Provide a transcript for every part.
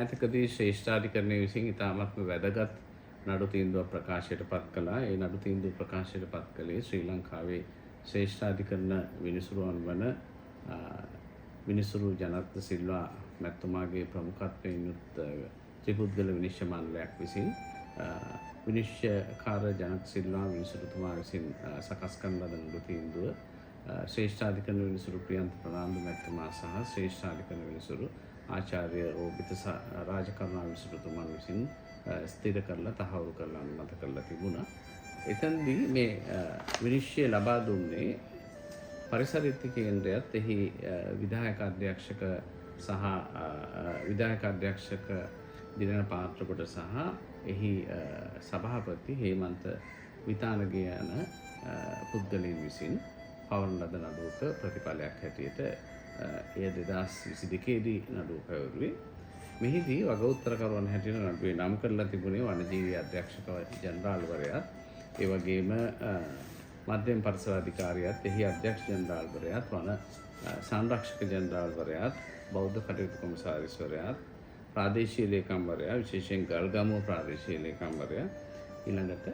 මෑතකදී ශ්‍රේෂ්ඨාධිකරණය විසින් ඉතාමත්ම වැදගත් නඩු තීන්දුවක් ප්‍රකාශයට පත් කළා. ඒ නඩු තීන්දුව ප්‍රකාශයට පත් කළේ ශ්‍රී ලංකාවේ ශ්‍රේෂ්ඨාධිකරණ විනිසුරුවන් වන විනිසුරු ජනරත්න සිල්වා මැතිතුමාගේ ප්‍රමුඛත්වයෙන් යුත් ත්‍රිපුද්ගල විනිශ්චය මණ්ඩලයක් විසින් විනිශ්චයකාර ජනරත්න සිල්වා විනිසුරුතුමා විසින් සකස් කරන ලද නඩු තීන්දුව ශ්‍රේෂ්ඨාධිකරණ විනිසුරු ප්‍රියන්ත ප්‍රනාන්දු මැතිතුමා සහ ශ්‍රේෂ්ඨාධිකරණ විනිසුරු ආචාර්ය රෝබිත රාජකරුණා විනිසුරුතුමන් විසින් ස්ථිර කරලා තහවුරු කරලා අනුමත කරලා තිබුණා. එතනදී මේ විනිශ්චය ලබා දුන්නේ පරිසරිත කේන්ද්‍රයත් එහි විධායක අධ්‍යක්ෂක සහ විධායක අධ්‍යක්ෂක දිනන පාත්‍ර කොට සහ එහි සභාපති හේමන්ත විතානගේ යන පුද්ගලයන් විසින් පවරන ලද නඩුවක ප්‍රතිඵලයක් හැටියට එය 2022 දී නඩුව පැවරුවේ. මෙහිදී වගඋත්තරකරුවන් හැටියට නඩුවේ නම් කරලා තිබුණේ වනජීවී අධ්‍යක්ෂක ජනරාල්වරයාත් ඒ වගේම මධ්‍යම පරිසර අධිකාරියත් එහි අධ්‍යක්ෂ ජනරාල්වරයාත් වන සංරක්ෂක ජනරාල්වරයාත් බෞද්ධ කටයුතු කොමසාරිස්වරයාත් ප්‍රාදේශීය ලේකම්වරයා විශේෂයෙන් ගල්ගමුව ප්‍රාදේශීය ලේකම්වරයා ඊළඟට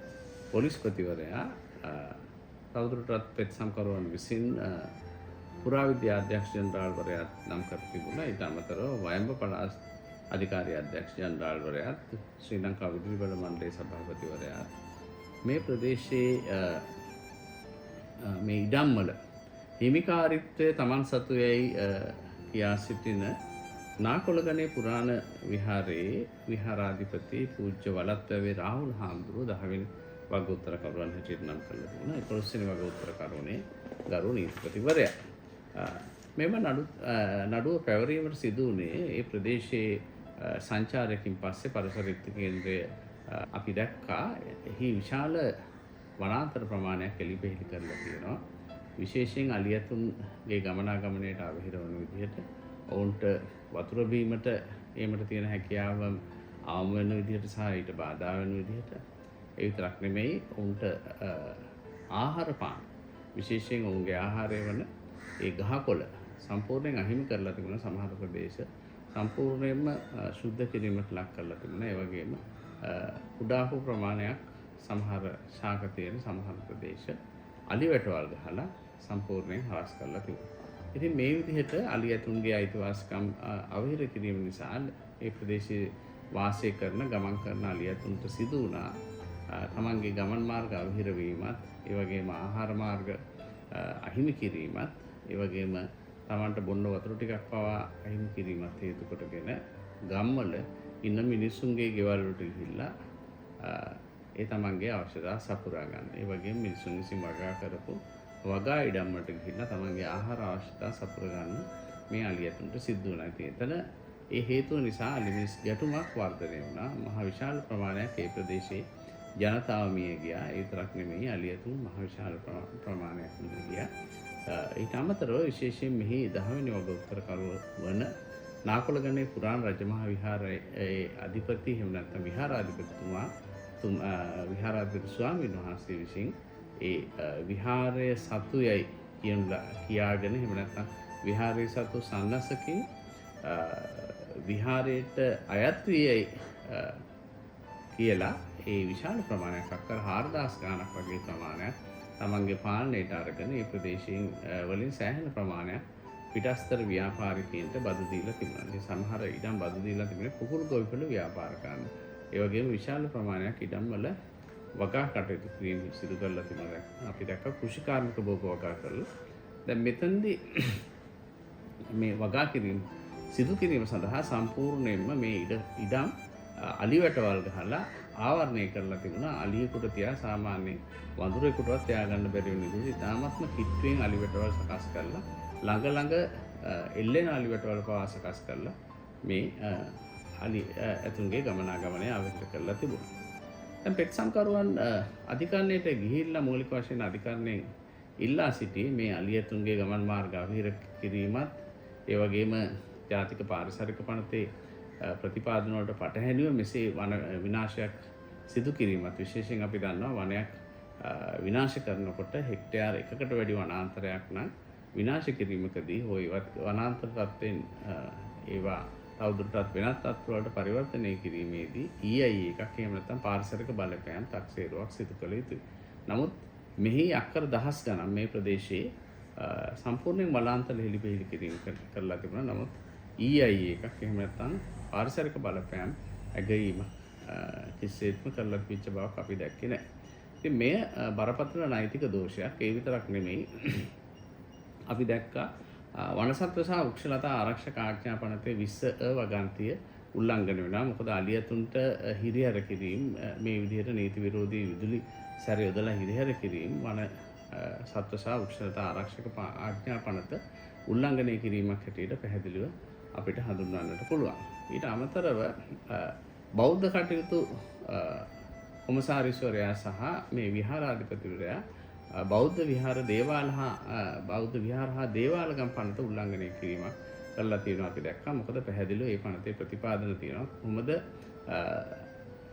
පොලිස්පතිවරයා තවදුරටත් පෙත්සම්කරුවන් විසින් පුරාවිද්‍යා අධ්‍යක්ෂ ජනරාල්වරයාත් නම් කර තිබුණා. ඊට අමතරව වයඹ පළාත් අධිකාරිය අධ්‍යක්ෂ ජනරාල්වරයාත් ශ්‍රී ලංකා විදුලි බල මණ්ඩලයේ සභාපතිවරයාත් මේ ප්‍රදේශයේ මේ ඉඩම්වල හිමිකාරීත්වය තමන් සතු යැයි කියා සිටින නාකොළගනේ පුරාණ විහාරයේ විහාරාධිපති පූජ්‍ය වලත්වැවේ රාහුල් හාමුදුරුවෝ 10 වෙනි වගඋත්තරකරුවන් හැටියට නම් කරලා තිබුණා. 11 වෙනි වගඋත්තරකරුවනේ ගරු නීතිපතිවරයා. මෙම නඩුව පැවරීමට සිදු වුණේ ඒ ප්‍රදේශයේ සංචාරයකින් පස්සේ පරිසරිත කේන්ද්‍රය අපි දැක්කා එහි විශාල වනාන්තර ප්‍රමාණයක් එළිපෙහෙළි කරලා තියෙනවා. විශේෂයෙන් අලියතුන්ගේ ගමනාගමනයට අවහිර වන විදිහට ඔවුන්ට වතුර බීමට ඒමට තියෙන හැකියාව අවම වෙන විදිහට සහ ඊට බාධා වෙන විදිහට ඒ විතරක් නෙමෙයි ඔවුන්ට ආහාර පාන විශේෂයෙන් ඔවුන්ගේ ආහාරය වන ඒ ගහකොළ සම්පූර්ණයෙන් අහිමි කරලා තිබුණා. සමහර ප්‍රදේශ සම්පූර්ණයෙන්ම ශුද්ධ කිරීමට ලක් කරලා තිබුණා. ඒ වගේම කුඩා හෝ ප්‍රමාණයක් සමහර ශාක තියෙන සමහර ප්‍රදේශ අලි වැටවල් ගහලා සම්පූර්ණයෙන් හරස් කරලා තිබුණා. ඉතින් මේ විදිහට අලි ඇතුන්ගේ අයිතිවාසිකම් අවහිර කිරීම නිසා ඒ ප්‍රදේශයේ වාසය කරන ගමන් කරන අලි ඇතුන්ට සිදු වුණා තමන්ගේ ගමන් මාර්ග අවහිර වීමත්, ඒ වගේම ආහාර මාර්ග අහිමි කිරීමත්, ඒ වගේම තමන්ට බොන්න වතුර ටිකක් පවා අහිමි කිරීමත් හේතු කොටගෙන ගම්වල ඉන්න මිනිසුන්ගේ ගෙවල් වලට ගිහිල්ලා ඒ තමන්ගේ අවශ්‍යතා සපුරා ගන්න. ඒ වගේම මිනිසුන් විසින් වගා කරපු වගා ඉඩම් වලට ගිහිල්ලා තමන්ගේ ආහාර අවශ්‍යතා සපුරා ගන්න මේ අලි ඇතුන්ට සිද්ධ වුණා. එතන ඒ හේතුව නිසා අලි මිනිස් ගැටුමක් වර්ධනය වුණා. මහ විශාල ප්‍රමාණයක් ඒ ප්‍රදේශයේ ජනතාව මිය ගියා. ඒ විතරක් නෙමෙයි අලි ඇතුන් මහ විශාල ප්‍රමාණයක් මිය ගියා. ඊට අමතරව විශේෂයෙන් මෙහි 10 වෙනි වගඋත්තරකරුව වන නාකොළගනේ පුරාණ රජමහා විහාරයේ අධිපති එහෙම නැත්නම් විහාරාධිපතිතුමා විහාරාධිපති ස්වාමීන් වහන්සේ විසින් ඒ විහාරය සතුයයි කියාගෙන එහෙම නැත්නම් විහාරයේ සතු සන්නසකින් විහාරයට අයත් වී කියලා ඒ විශාල ප්‍රමාණයක් අක්කර 4000 ගණනක් වගේ ප්‍රමාණයක් තමන්ගේ පාලනයට අරගෙන ඒ ප්‍රදේශයෙන් වලින් සෑහෙන ප්‍රමාණයක් පිටස්තර ව්‍යාපාරිකයන්ට බදු දීලා තිබුණා. ඒ සමහර ඉඩම් බදු දීලා තිබුණේ කුකුළු ගොවිපළ ව්‍යාපාරකයන්. ඒ වගේම විශාල ප්‍රමාණයක් ඉඩම් වල වගා කටයුතු කිරීම සිදු කරලා තිබුණා. අපි දැක්ක කෘෂිකාර්මික භෝග වගා කරලා. දැන් මෙතනදී මේ වගා කිරීම සිදු කිරීම සඳහා සම්පූර්ණයෙන්ම මේ ඉඩම් අලි වැටවල් ගහලා ආවරණය කරලා තිබුණා. අලියෙකුට තියා සාමාන්‍ය වඳුරෙකුටවත් තියාගන්න බැරි වෙන විදිහට ඉතාමත්ම කිට්ටුවෙන් අලි වැටවල් සකස් කරලා ළඟ එල්ලෙන අලි වැටවල් පවා සකස් කරලා මේ අලි ඇතුන්ගේ ගමනාගමනය අවහිර කරලා තිබුණා. දැන් පෙත්සම්කරුවන් අධිකරණයට ගිහිල්ලා මූලික වශයෙන් අධිකරණයෙන් ඉල්ලා සිටියේ මේ අලි ඇතුන්ගේ ගමන් මාර්ග අවහිර කිරීමත්, ඒ වගේම ජාතික පාරිසරික පනතේ ප්‍රතිපාදන වලට පටහැනිව මෙසේ වන විනාශයක් සිදු කිරීමත්. විශේෂයෙන් අපි දන්නවා වනයක් විනාශ කරනකොට හෙක්ටයාර 1කට වැඩි වනාන්තරයක් නම් විනාශ කිරීමකදී හෝ වනාන්තර තත්ත්වයෙන් ඒවා තවදුරටත් වෙනත් තත්ත්වවලට පරිවර්තනය කිරීමේදී EIA එකක් එහෙම නැත්නම් පාරිසරික බලපෑම් තක්සේරුවක් සිදු කළ යුතුයි. නමුත් මෙහි අක්කර දහස් ගණන් මේ ප්‍රදේශයේ සම්පූර්ණයෙන් වනාන්තර හෙළිපෙහෙළි කිරීම කරලා තිබුණා. නමුත් EIA එකක් එහෙම නැත්නම් පාරිසරික බලපෑම් ඇගීම කිසිසේත්ම කරලා තිබිච්ච බවක් අපි දැක්කේ නැහැ. ඉතින් මෙය බරපතල නෛතික දෝෂයක්. ඒ විතරක් නෙමෙයි අපි දැක්කා වනසත්ව සහ වෘක්ෂලතා ආරක්ෂක ආඥා පනතේ 20 වගන්තිය උල්ලංඝනය වෙනවා. මොකද අලියතුන්ට හිරිහැර කිරීම මේ විදිහට නීති විරෝධී විදුලි සැර යොදලා හිරිහැර කිරීම වන සත්ව සහ වෘක්ෂලතා ආරක්ෂක ආඥා පනත උල්ලංඝනය කිරීමක් හැටියට පැහැදිලිව අපිට හඳුන්වන්නට පුළුවන්. ඊට අමතරව බෞද්ධ කටයුතු කොමසාරිස්වරයා සහ මේ විහාරාධිපතිවරයා බෞද්ධ විහාර දේවාල හා දේවාලගම් පනත උල්ලංඝනය කිරීමක් කරලා තියෙනවා අපි දැක්කා. මොකද පැහැදිලිව මේ පනතේ ප්‍රතිපාදන තියෙනවා කොහොමද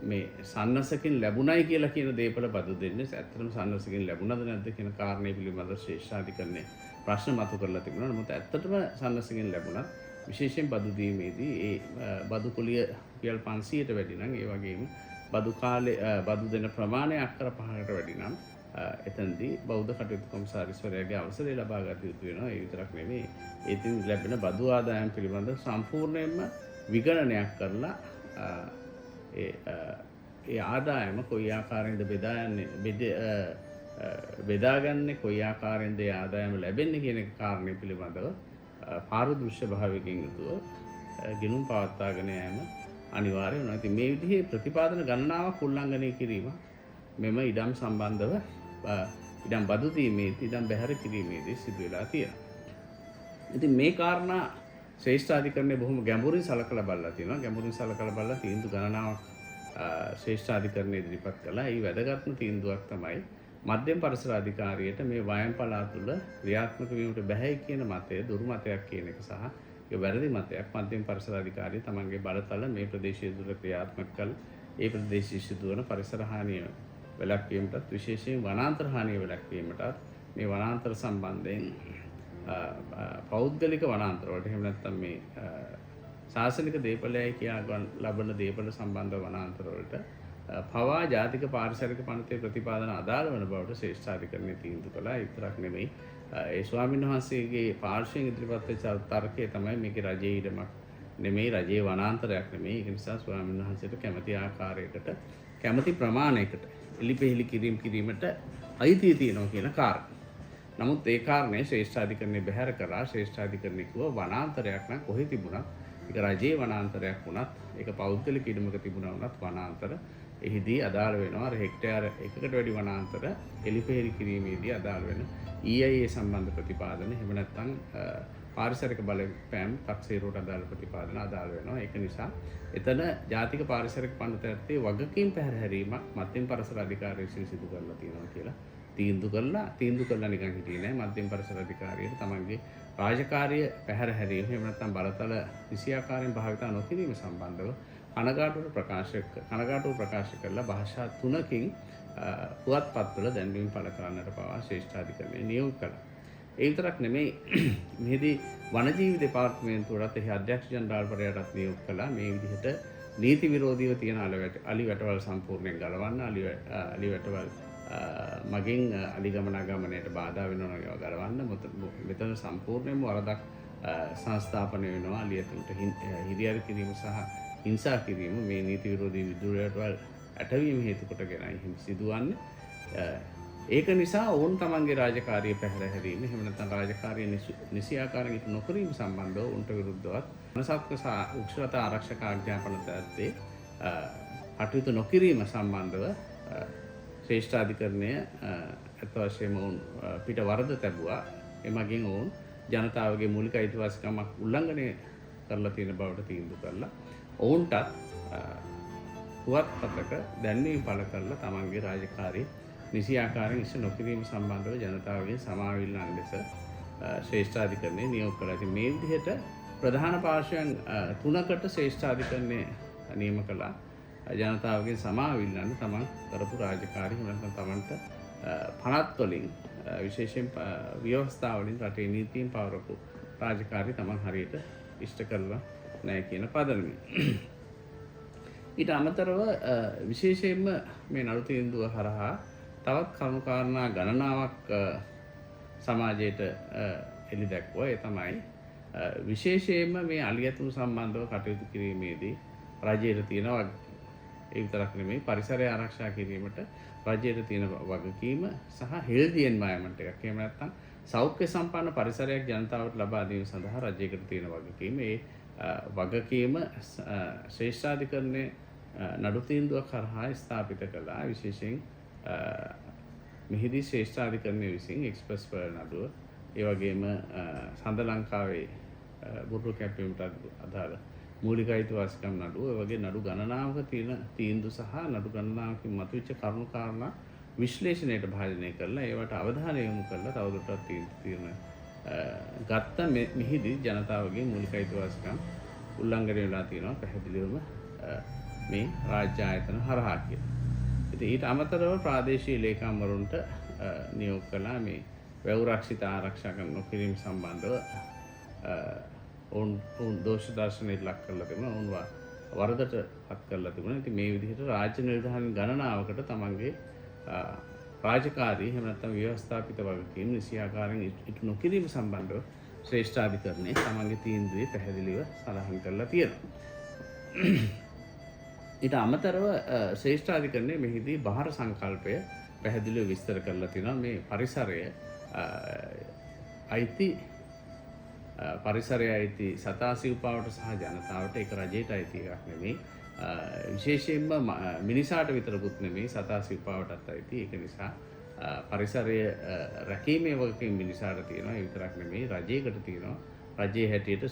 මේ සන්නසකින් ලැබුණයි කියලා කියන දේපල බදු දෙන්නේ. ඇත්තටම සන්නසකින් ලැබුණද නැද්ද කියන කාරණේ පිළිබඳව ශ්‍රේෂ්ඨාධිකරණය ප්‍රශ්න මතු කරලා තිබුණා. නමුත් ඇත්තටම සන්නසකින් ලැබුණත් විශේෂයෙන් බදු දීමේදී ඒ බදු කුලිය රුපියල් 500ට වැඩි නම් ඒ වගේම බදු කාලේ බදු දෙන ප්‍රමාණය අක්කර 5කට වැඩි නම් එතනදී බෞද්ධ කටයුතු කොමසාරිස්වරයාගේ අවසරය ලබා ගත යුතු වෙනවා. ඒ විතරක් නෙමෙයි ඒතින් ලැබෙන බදු ආදායම් පිළිබඳව සම්පූර්ණයෙන්ම විගණනයක් කරලා ඒ ආදායම කොයි ආකාරයෙන්ද බෙදාගන්නේ කොයි ආකාරයෙන්ද ඒ ආදායම ලැබෙන්නේ කියන කාරණේ පිළිබඳව පාරදෘශ්‍ය භාවයකින් යුතුව ගිණුම් පවත්වාගෙන යෑම අනිවාර්ය වෙනවා. ඉතින් මේ විදිහේ ප්‍රතිපාදන ගණනාවක් උල්ලංඝනය කිරීම මෙම ඉඩම් සම්බන්ධව ඉඩම් බදු දීමේදී ඉඩම් බැහැර කිරීමේදී සිදු වෙලා තියෙනවා. ඉතින් මේ කාරණා ශ්‍රේෂ්ඨාධිකරණය බොහොම ගැඹුරින් සලකලා බලලා තියෙනවා. ගැඹුරින් සලකලා බලලා තීන්දුව ගණනාවක් ශ්‍රේෂ්ඨාධිකරණය ඉදිරිපත් කළා. ඒ වැදගත්ම තීන්දුවක් තමයි මධ්‍යම පරිසර අධිකාරියට මේ වයම් පළාත තුළ ක්‍රියාත්මක වීමට බැහැ කියන මතය දුරු මතයක් කියන එක සහ ඒ වැරදි මතයක් මධ්‍යම පරිසර අධිකාරිය තමන්ගේ බලතල මේ ප්‍රදේශයේ තුළ ක්‍රියාත්මක කළ ඒ ප්‍රදේශයේ සිදුවන පරිසර හානිය වැළැක්වීමටත් විශේෂයෙන් වනාන්තර හානිය වැළැක්වීමටත් මේ වනාන්තර සම්බන්ධයෙන් පෞද්ගලික වනාන්තර වලට එහෙම නැත්නම් මේ ශාසනික දේපලයයි කියා ලබන දේපල සම්බන්ධ වනාන්තර වලට පවා ජාතික පාරිසරික පනතේ ප්‍රතිපාදන අදාළ වන බවට ශ්‍රේෂ්ඨාධිකරණය තීන්දුව කළා. ඒ විතරක් නෙමෙයි ඒ ස්වාමීන් වහන්සේගේ පාර්ශ්වයෙන් ඉදිරිපත් වෙච්ච තර්කය තමයි මේකේ රජයේ ඉඩමක් නෙමෙයි රජයේ වනාන්තරයක් නෙමෙයි. ඒක නිසා ස්වාමීන් වහන්සේට කැමැති ආකාරයකට කැමැති ප්‍රමාණයකට එලිපෙහෙලි කිරීමට අයිතිය තියෙනවා කියන කාරණා. නමුත් ඒ කාරණේ ශ්‍රේෂ්ඨාධිකරණය බැහැර කරලා ශ්‍රේෂ්ඨාධිකරණය කිව්ව වනාන්තරයක් නම් කොහෙ තිබුණත් ඒක රජයේ වනාන්තරයක් වුණත් ඒක පෞද්ගලික ඉඩමක තිබුණා වුණත් වනාන්තර එහිදී අදාළ වෙනවා. හෙක්ටයාර එකකට වැඩි වනාන්තර එලිපෙහෙලි කිරීමේදී අදාළ වෙන EIA සම්බන්ධ ප්‍රතිපාදන එහෙම නැත්නම් පාරිසරික බලපෑම් තක්සේරුවට අදාළ ප්‍රතිපාදන අදාළ වෙනවා. ඒක නිසා එතන ජාතික පාරිසරික පනතේ වගකීම් පැහැරීමක් මධ්‍යම පරිසර අධිකාරිය විසින් සිදු කරලා තියෙනවා කියලා තීන්දුව කළා නිකන් හිටියේ නෑ. මධ්‍යම පරිසර අධිකාරියට තමන්ගේ රාජකාරිය පැහැර හැරීම එහෙම නැත්නම් බලතල නිසියාකාරයෙන් භාවිතා නොකිරීම සම්බන්ධව කනගාටුව ප්‍රකාශ කරලා භාෂා 3කින් පුවත්පත්වල දැන්වීම් පළ කරන්නට පවා ශ්‍රේෂ්ඨාධිකරණය නියෝග කළා. ඒ විතරක් නෙමෙයි මෙහිදී වනජීවි දෙපාර්තමේන්තුවටත් එහි අධ්‍යක්ෂ ජනරාල්වරයාටත් නියෝග කළා මේ විදිහට නීති විරෝධීව තියෙන අලි වැටවල් සම්පූර්ණයෙන් ගලවන්න අලි වැටවල් මගින් අලි ගමනාගමනයට බාධා වෙනවා ඒවා ගලවන්න. මෙතන සම්පූර්ණයෙන්ම වරදක් සංස්ථාපනය වෙනවා. අලියතුන්ට හිරිහැර කිරීම සහ හිංසා කිරීම මේ නීති විරෝධී විදුලි වැටවල් ඇටවීම හේතු කොටගෙනයි සිදුවන්නේ. ඒක නිසා ඔවුන් තමන්ගේ රාජකාරිය පැහැර හැරීම එහෙම නැත්නම් රාජකාරිය නිසි ආකාරයෙන් ඉටු නොකිරීම සම්බන්ධව උන්ට විරුද්ධව වනසත්ව සහ වෘක්ෂලතා ආරක්ෂක ආඥාපන තත්ත්වයේ කටයුතු නොකිරීම සම්බන්ධව ශ්‍රේෂ්ඨාධිකරණය අත් වශයෙන්ම ඔවුන් පිට වරද තැබුවා. එමගින් ඔවුන් ජනතාවගේ මූලික අයිතිවාසිකමක් උල්ලංඝනය කරලා තියෙන බවට තීන්දුව කළා. ඔවුන්ටත් පුවත්පතක දැන්වීම් පළ කරලා තමන්ගේ රාජකාරිය නිසි ආකාරයෙන් ඉෂ්ට නොකිරීම සම්බන්ධව ජනතාවගෙන් සමාව ඉල්ලන ලෙස ශ්‍රේෂ්ඨාධිකරණය නියෝග කළා. ඉතින් මේ විදිහට ප්‍රධාන පාර්ශ්වයන් 3කට ශ්‍රේෂ්ඨාධිකරණය නියම කළා. ජනතාවගෙන් සමාව ඉල්ලන්න තමන් කරපු රාජකාරිය නැත්නම් තමන්ට පනත් වලින් විශේෂයෙන් ව්‍යවස්ථා වලින් රටේ නීතීන් පවරපු රාජකාරිය තමන් හරියට ඉෂ්ට කරලා නැහැ කියන පදනමින්. ඊට අමතරව විශේෂයෙන්ම මේ නඩු තීන්දුව හරහා තවත් කරුණු කාරණා ගණනාවක් සමාජයට එළි දැක්වුවා. ඒ තමයි විශේෂයෙන්ම මේ අලියතුන් සම්බන්ධව කටයුතු කිරීමේදී රජයට තියෙන ඒ විතරක් නෙමෙයි පරිසරය ආරක්ෂා කිරීමට රජයට තියෙන වගකීම සහ හෙල්දි එන්වයරන්මන්ට් එකක්. එහෙම නැත්නම් සෞඛ්‍ය සම්පන්න පරිසරයක් ජනතාවට ලබා දීම සඳහා රජයකට තියෙන වගකීම. ඒ වගකීම ශ්‍රේෂ්ඨාධිකරණයේ නඩු තීන්දුවක් කරහා ස්ථාපිත කළා. විශේෂයෙන් මෙහිදී ශ්‍රේෂ්ඨාධිකරණය විසින් එක්ස්ප්‍රස් පර් නඩුව, ඒ වගේම සඳ ලංකාවේ බුරුළු කැපීමට අදාළ මූලික අයිතිවාසිකම් නඩුව, ඒ වගේ නඩු ගණනාවක තියෙන තීන්දුව සහ නඩු ගණනාවකින් මතුවෙච්ච කරුණු කාරණා විශ්ලේෂණයට භාජනය කරලා ඒවට අවධානය යොමු කරලා තවදුරටත් තීරණ ගත්ත මෙහිදී ජනතාවගේ මූලික අයිතිවාසිකම් උල්ලංඝනය වෙලා තියෙනවා පැහැදිලිවම මේ රාජ්‍ය ආයතන හරහා කියලා. ඉතින් ඊට අමතරව ප්‍රාදේශීය ලේකම්වරුන්ට නියෝග කළා මේ වැව් රක්ෂිත ආරක්ෂා නොකිරීම සම්බන්ධව ඔවුන් දෝෂ දර්ශනයට ලක් කරලා තිබුණා. ඔවුන් වරදට පත් කරලා තිබුණා. ඉතින් මේ විදිහට රාජ්‍ය නිලධාරීන් ගණනාවකට තමන්ගේ රාජකාරී එහෙම නැත්නම් ව්‍යවස්ථාපිත වගකීම් නිසියාකාරයෙන් ඉටු නොකිරීම සම්බන්ධව ශ්‍රේෂ්ඨාධිකරණයේ තමන්ගේ තීන්දුවේ පැහැදිලිව සඳහන් කරලා තියෙනවා. ඊට අමතරව ශ්‍රේෂ්ඨාධිකරණයේ මෙහිදී බාහිර සංකල්පය පැහැදිලිව විස්තර කරලා තිනවා. මේ පරිසරය අයිති සතා සිව්පාවට සහ ජනතාවට, ඒක රජයට අයිති එකක් නෙමෙයි. විශේෂයෙන්ම මිනිසාට විතරකුත් නෙමෙයි, සතා සිව්පාවටත් අයිති. ඒක නිසා පරිසරය රැකීමේ වගකීම මිනිසාට තියෙනවා. ඒ විතරක් නෙමෙයි රජයකට තියෙනවා. රජයේ හැටියට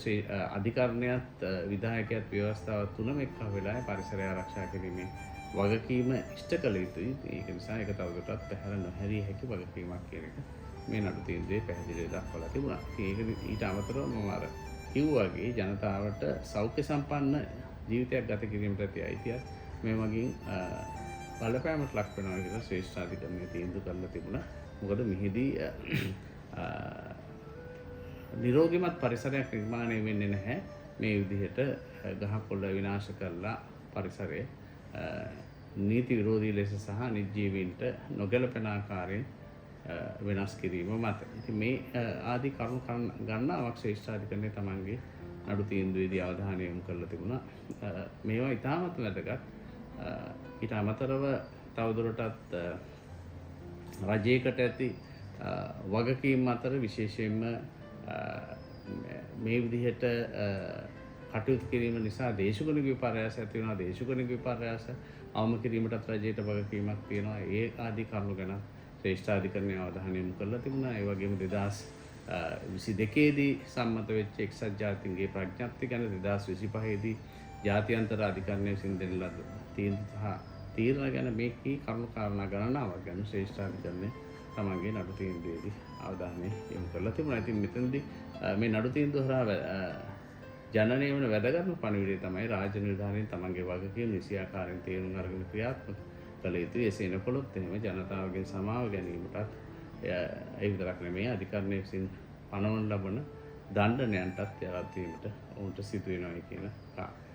අධිකරණයත් විධායකයත් ව්‍යවස්ථාවත් තුනම එක්ක වෙලා පරිසරය ආරක්ෂා කිරීමේ වගකීම ඉෂ්ට කළ යුතුයි. ඒක නිසා ඒක තවදුරටත් පැහැර නොහැරිය හැකි වගකීමක් කියන එක මේ නඩු තීන්දුවේ පැහැදිලිව දක්වලා තිබුණා. ඒක ඊට අමතරව මම අර කිව්වාගේ ජනතාවට සෞඛ්‍ය සම්පන්න ජීවිතයක් ගත කිරීමට ඇති අයිතියක් මේ වගේ බලපෑමට ලක් වෙනවා කියලා ශ්‍රේෂ්ඨාධිකරණයේ තීන්දුව කරලා තිබුණා. මොකද මෙහිදී නිරෝගීමත් පරිසරයක් නිර්මාණය වෙන්නේ නැහැ. මේ විදිහට ගහකොළ විනාශ කරලා පරිසරය නීති විරෝධී ලෙස සහ නිජීවීන්ට නොගැලපෙන ආකාරයෙන් වෙනස් කිරීම මත. ඉතින් මේ ආදී කරුණු ගණනාවක් ශ්‍රේෂ්ඨාධිකරණයේ තමන්ගේ නඩු තීන්දුවේදී අවධානය යොමු කරලා තිබුණා. මේවා ඉතාමත් වැදගත්. ඊට අමතරව තවදුරටත් රජයකට ඇති වගකීම් අතර විශේෂයෙන්ම මේ විදිහට කටයුතු කිරීම නිසා දේශගුණික විපර්යාස ඇති වෙනවා. දේශගුණික විපර්යාස අවම කිරීමටත් රජයට වගකීමක් තියෙනවා. ඒ ආදී කරුණු ගැන ශ්‍රේෂ්ඨාධිකරණයේ අවධානය යොමු කරලා තිබුණා. ඒ වගේම 2022 දී සම්මත වෙච්ච එක්සත් ජාතීන්ගේ ප්‍රඥප්ති ගැන 2025 දී ජාත්‍යන්තර අධිකරණය විසින් දෙන ලද තීරණ ගැන මේ කී කරුණු කාරණා ගණනාවක් ගැන ශ්‍රේෂ්ඨාධිකරණය තමන්ගේ නඩු තීන්දුවේදී අවධානය යොමු කරලා තිබුණා. ඉතින් මෙතනදී මේ නඩු තීන්දුව හරහා ජනනය වන වැදගත්ම පණිවිඩය තමයි රාජ්‍ය නිලධාරීන් තමන්ගේ වගකීම් නිසියාකාරයෙන් තේරුම් අරගෙන ක්‍රියාත්මක කළ යුතුයි. එසේ නොකළොත් එහෙම ජනතාවගෙන් සමාව ගැනීමටත් ඒ විතරක් නෙමෙයි අධිකරණය විසින් පනවන ලබන දණ්ඩනයන්ටත් යටත් වීමට ඔවුන්ට සිදු වෙනවා කියන කාරණා.